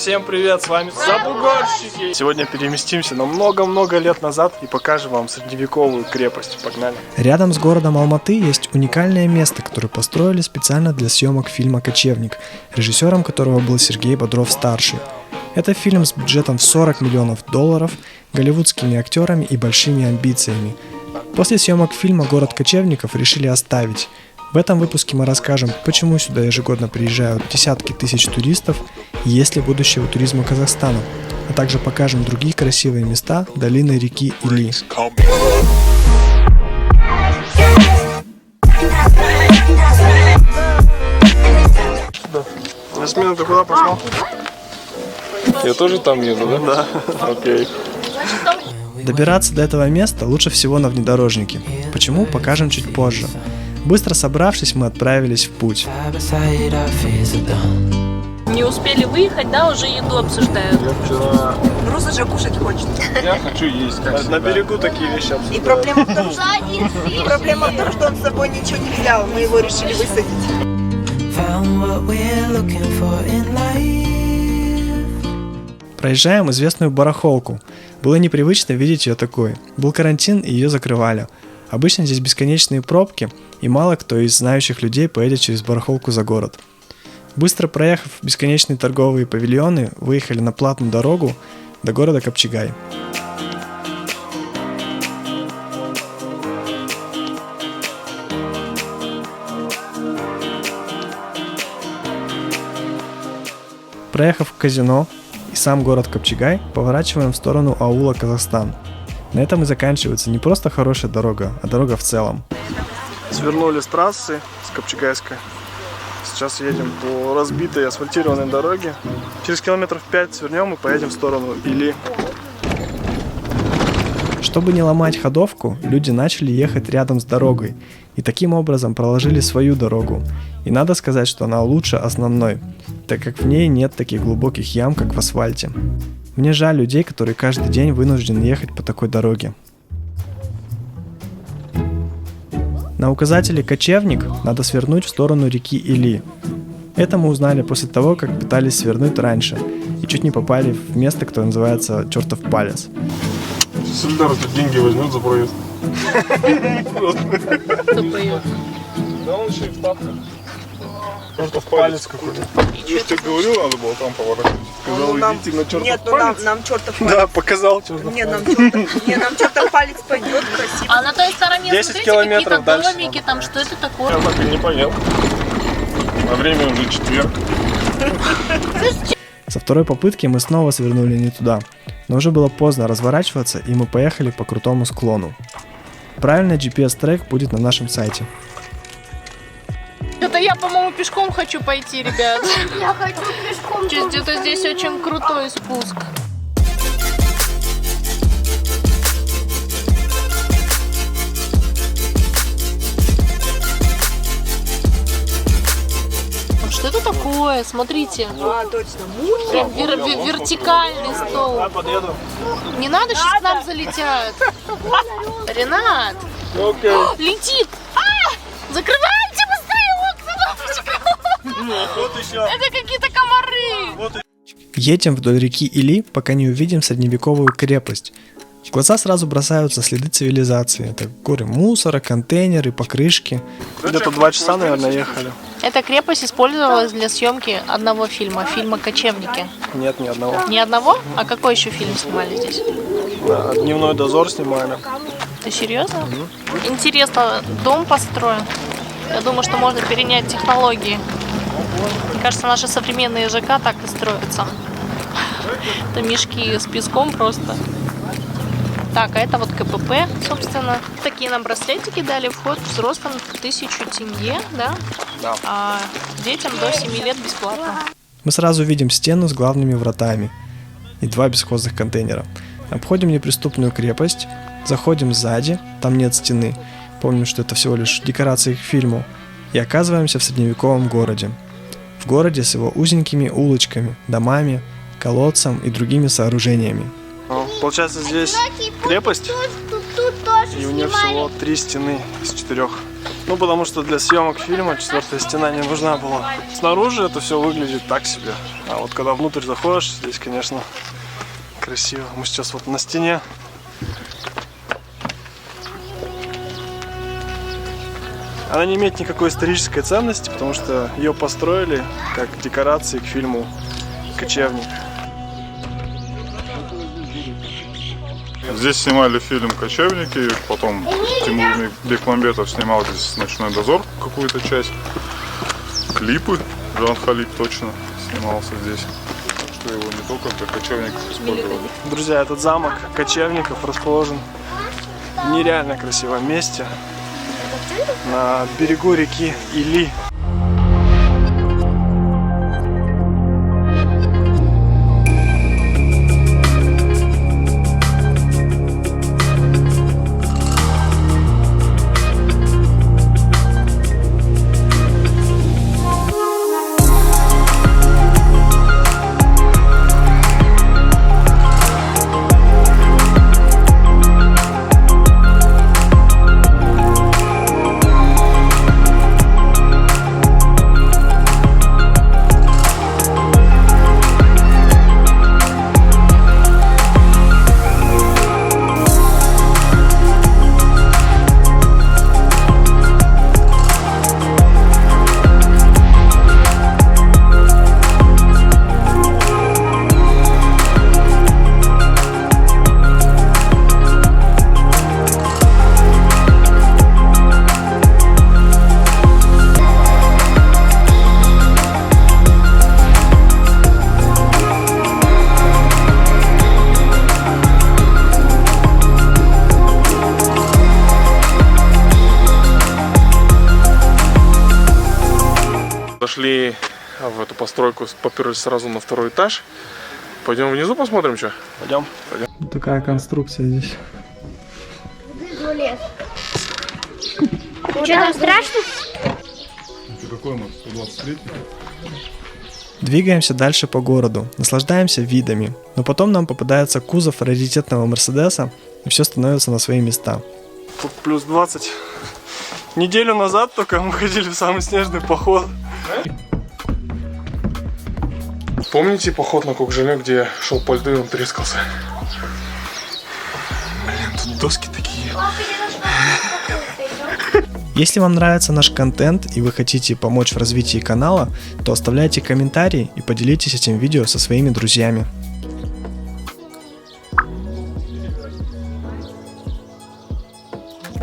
Всем привет, с вами Забугорщики! Сегодня переместимся на много-много лет назад и покажем вам средневековую крепость. Погнали! Рядом с городом Алматы есть уникальное место, которое построили специально для съемок фильма «Кочевник», режиссером которого был Сергей Бодров-старший. Это фильм с бюджетом в $40 миллионов, голливудскими актерами и большими амбициями. После съемок фильма город кочевников решили оставить. В этом выпуске мы расскажем, почему сюда ежегодно приезжают десятки тысяч туристов и есть ли будущее у туризма Казахстана, а также покажем другие красивые места долины реки Или. Ясмина, ты куда пошла? Я тоже там еду, да? Да. Окей. Добираться до этого места лучше всего на внедорожнике. Почему, покажем чуть позже. Быстро собравшись, мы отправились в путь. Не успели выехать, да, уже еду обсуждают. Я вчера... Руса же кушать хочет. Я хочу есть, как на берегу такие вещи обсуждают. И проблема в том, что он с собой ничего не взял. Мы его решили высадить. Проезжаем известную барахолку. Было непривычно видеть ее такой. Был карантин, и ее закрывали. Обычно здесь бесконечные пробки, и мало кто из знающих людей поедет через барахолку за город. Быстро проехав бесконечные торговые павильоны, выехали на платную дорогу до города Капчагай. Проехав в казино и сам город Капчагай, поворачиваем в сторону аула Казахстан. На этом и заканчивается не просто хорошая дорога, а дорога в целом. Свернули с трассы, с Капчагайской. Сейчас едем по разбитой асфальтированной дороге. Через километров 5 свернем и поедем в сторону Или. Чтобы не ломать ходовку, люди начали ехать рядом с дорогой и таким образом проложили свою дорогу. И надо сказать, что она лучше основной, так как в ней нет таких глубоких ям, как в асфальте. Мне жаль людей, которые каждый день вынуждены ехать по такой дороге. На указателе «Кочевник» надо свернуть в сторону реки Или. Это мы узнали после того, как пытались свернуть раньше и чуть не попали в место, которое называется Чертов Палец. Солидарность деньги возьмет за проезд. Кто поет? Да он еще и вставка. Чертов палец какой-то. Я же тебе говорил, надо было там поворачивать. Сказал, идите на чертов нет, палец. Нет, нам чертов палец. Да, показал чертов нет, палец. нам чертов палец пойдет красиво. А на той стороне, 10 смотрите, километров какие-то дальше. домики, там что это такое? Я так и не понял. А время уже четверг. Со второй попытки мы снова свернули не туда, но уже было поздно разворачиваться, и мы поехали по крутому склону. Правильный GPS-трек будет на нашем сайте. Это я, по-моему, пешком хочу пойти, ребят. Я хочу пешком. Где-то здесь очень крутой спуск. Что это такое? Смотрите. А, точно. Мухи. Прям вертикальный стол. Подъеду. Не надо, сейчас к нам залетят. Ренат, Окей. летит. Закрывайте быстрее окна. Вот еще. Это какие-то комары. Едем вдоль реки Или, пока не увидим средневековую крепость. В глаза сразу бросаются следы цивилизации. Это горы мусора, контейнеры, покрышки. Где-то 2 часа, наверное, ехали. Эта крепость использовалась для съемки одного фильма «Кочевники». Нет, ни одного. Ни одного? А какой еще фильм снимали здесь? Да, «Дневной дозор» снимали. Ты серьезно? Интересно, дом построен? Я думаю, что можно перенять технологии. Мне кажется, наши современные ЖК так и строятся. Это мешки с песком просто. Так, а это вот КПП, собственно. Такие нам браслетики дали, вход взрослым 1000 тенге, да? Да. А детям до 7 лет бесплатно. Мы сразу видим стену с главными вратами и 2 бесхозных контейнера. Обходим неприступную крепость, заходим сзади, там нет стены. Помним, что это всего лишь декорации к фильму. И оказываемся в средневековом городе. В городе с его узенькими улочками, домами, колодцем и другими сооружениями. Получается, здесь крепость, и у нее всего 3 стены из 4. Ну, потому что для съемок фильма четвертая стена не нужна была. Снаружи это все выглядит так себе. А вот когда внутрь заходишь, здесь, конечно, красиво. Мы сейчас вот на стене. Она не имеет никакой исторической ценности, потому что ее построили как декорации к фильму «Кочевник». Здесь снимали фильм «Кочевники», потом Тимур Бекмамбетов снимал здесь «Ночной дозор» какую-то часть. Клипы, Жан Халиб точно снимался здесь. Что его не только для кочевников использовали. Друзья, этот замок Кочевников расположен в нереально красивом месте на берегу реки Или. Зашли в эту постройку, поперлись сразу на второй этаж. Пойдем внизу посмотрим, что? Пойдем. Вот такая конструкция здесь. Что, там страшно? Какой у нас? 123? Двигаемся дальше по городу, наслаждаемся видами, но потом нам попадается кузов раритетного Мерседеса, и все становится на свои места. Тут плюс 20. Неделю назад только мы ходили в самый снежный поход. Помните поход на Кокжеле, где я шел по льду и он трескался? Блин, тут доски такие. Если вам нравится наш контент и вы хотите помочь в развитии канала, то оставляйте комментарии и поделитесь этим видео со своими друзьями.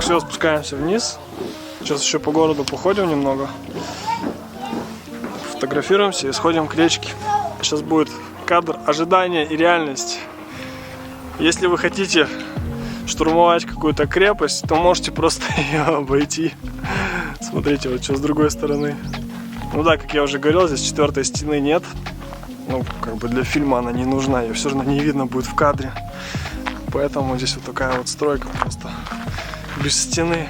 Все, спускаемся вниз. Сейчас еще по городу походим немного. Фотографируемся и сходим к речке. Сейчас будет кадр ожидания и реальность. Если вы хотите штурмовать какую-то крепость, то можете просто ее обойти. Смотрите, вот что с другой стороны. Ну да, как я уже говорил, здесь четвертой стены нет. Ну, как бы для фильма она не нужна, ее все равно не видно будет в кадре. Поэтому здесь вот такая вот стройка просто без стены.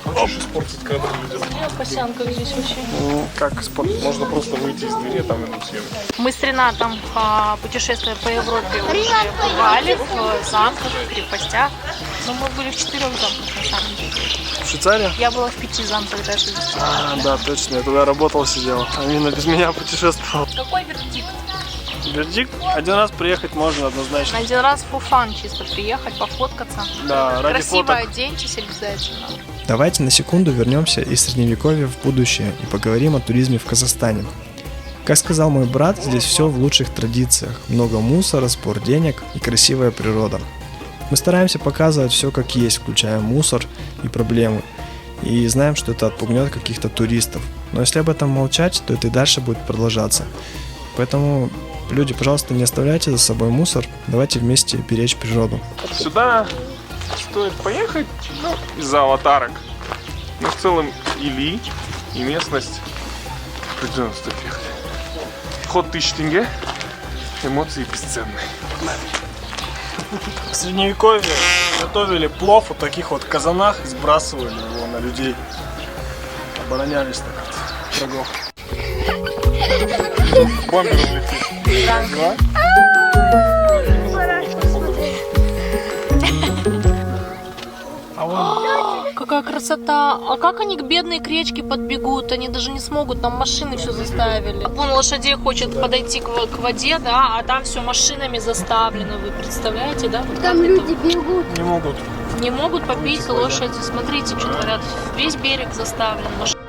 Хочешь испортить кадр людям? Косян, как здесь вообще. Ну, как спорт. Можно просто выйти из двери, там и съемки. Мы с Ренатом, путешествуя по Европе, уже бывали в замках, в крепостях. Но мы были в 4 замках, на самом деле. В Швейцарии? Я была в 5 замках даже. Да, точно, я туда работал, сидел. Амина без меня путешествовал. Какой вердикт? Вердикт? Один раз приехать можно однозначно. Один раз в Фуфан чисто приехать, пофоткаться. Да, ради Красиво фоток. оденьтесь обязательно. Давайте на секунду вернемся из Средневековья в будущее и поговорим о туризме в Казахстане. Как сказал мой брат, здесь все в лучших традициях. Много мусора, сбор денег и красивая природа. Мы стараемся показывать все как есть, включая мусор и проблемы. И знаем, что это отпугнет каких-то туристов. Но если об этом молчать, то это и дальше будет продолжаться. Поэтому, люди, пожалуйста, не оставляйте за собой мусор. Давайте вместе беречь природу. Сюда стоит поехать, ну, из-за аватарок. Но в целом Или и местность определенно стоит ехать. Вход 1000 тенге, эмоции бесценные. В Средневековье готовили плов в таких вот казанах и сбрасывали его на людей. Оборонялись так от врагов. Бомбер улетит. Да? Какая какая красота. А как они к бедной к речке подбегут? Они даже не смогут, там машины все заставили. Вон лошадей хочет подойти к воде, да, а там все машинами заставлено. Вы представляете, да? Вот Там люди бегут. Не могут. не могут попить лошади. Смотрите, что творят. Весь берег заставлен машинами.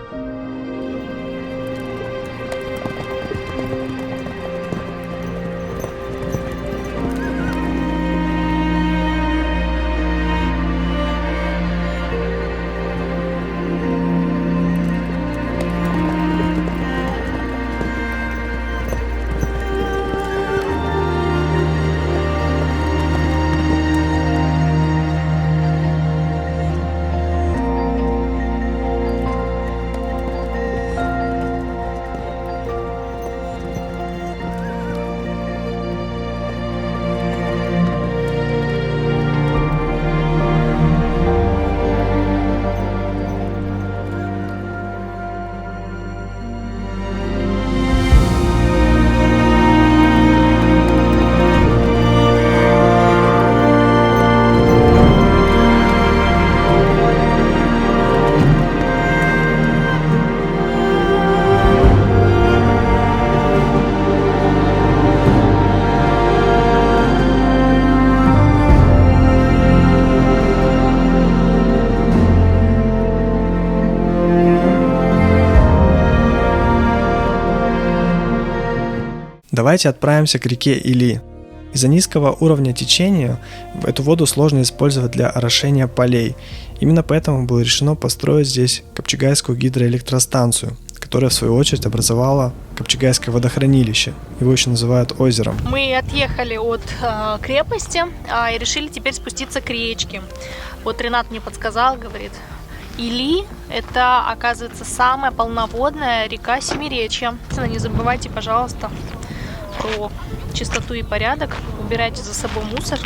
Давайте отправимся к реке Или. Из-за низкого уровня течения эту воду сложно использовать для орошения полей. Именно поэтому было решено построить здесь Копчегайскую гидроэлектростанцию, которая в свою очередь образовала Копчегайское водохранилище. Его еще называют озером. Мы отъехали от крепости и решили теперь спуститься к речке. Вот Ренат мне подсказал, говорит, Или – это, оказывается, самая полноводная река Семиречья. Не забывайте, пожалуйста, про чистоту и порядок. Убирайте за собой мусор,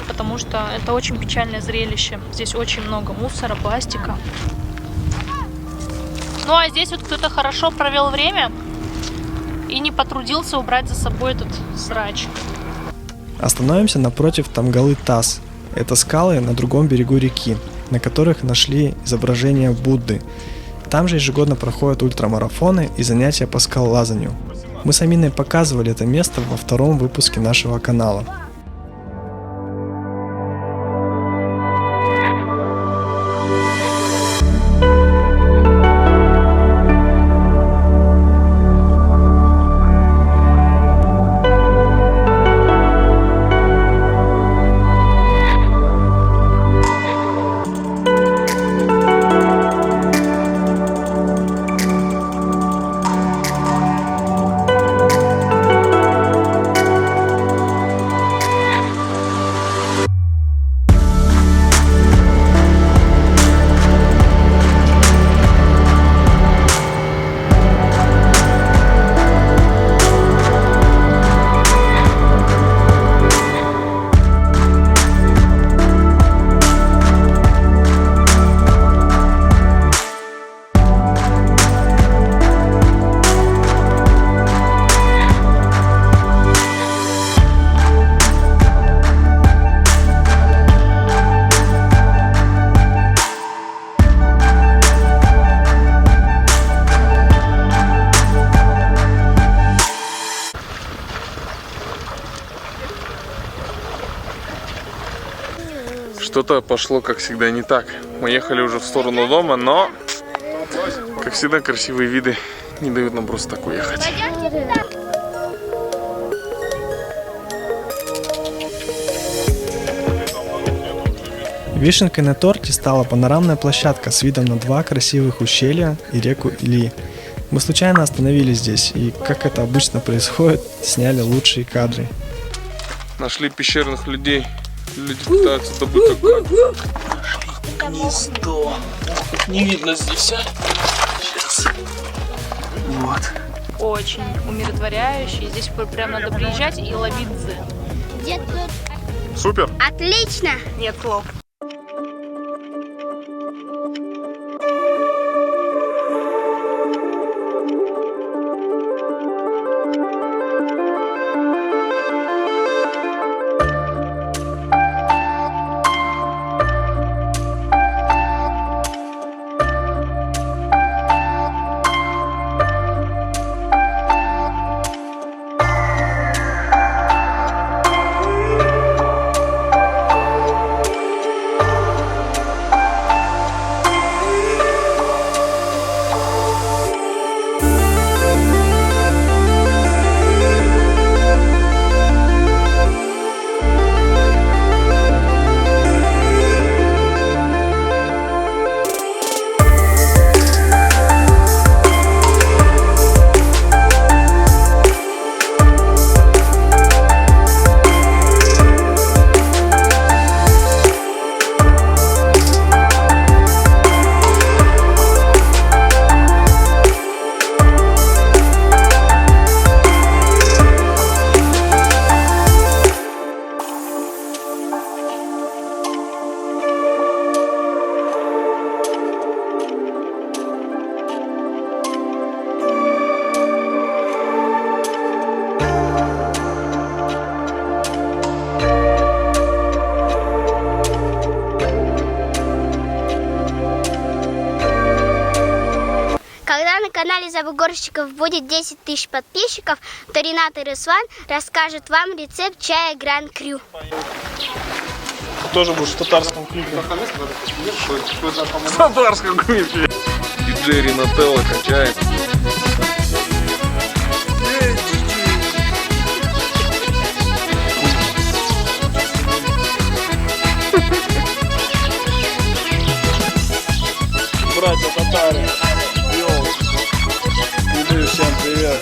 потому что это очень печальное зрелище. Здесь очень много мусора, пластика. Ну а здесь вот кто-то хорошо провел время и не потрудился убрать за собой этот срач. Остановимся напротив Тамгалы Тас. Это скалы на другом берегу реки, на которых нашли изображение Будды. Там же ежегодно проходят ультрамарафоны и занятия по скалолазанию. Мы с Аминой показывали это место во втором выпуске нашего канала. Что-то пошло, как всегда, не так. Мы ехали уже в сторону дома, но, как всегда, красивые виды не дают нам просто так уехать. Вишенкой на торте стала панорамная площадка с видом на два красивых ущелья и реку Или. Мы случайно остановились здесь и, как это обычно происходит, сняли лучшие кадры. Нашли пещерных людей. Люди пытаются добыть такое. Нашли гнездо. Не видно здесь, а? Сейчас. Вот. Очень умиротворяющий. Здесь прям надо приезжать и ловить дзен. Где тут? Супер! Отлично! Нет слов. канале Забугорщиков будет 10 тысяч подписчиков, то Ренат и Руслан расскажут вам рецепт чая Гран Крю. Тоже будешь в татарском клипе. В татарском клипе. Диджей Ренателло качает. Братья татары. Йоу. Всем привет.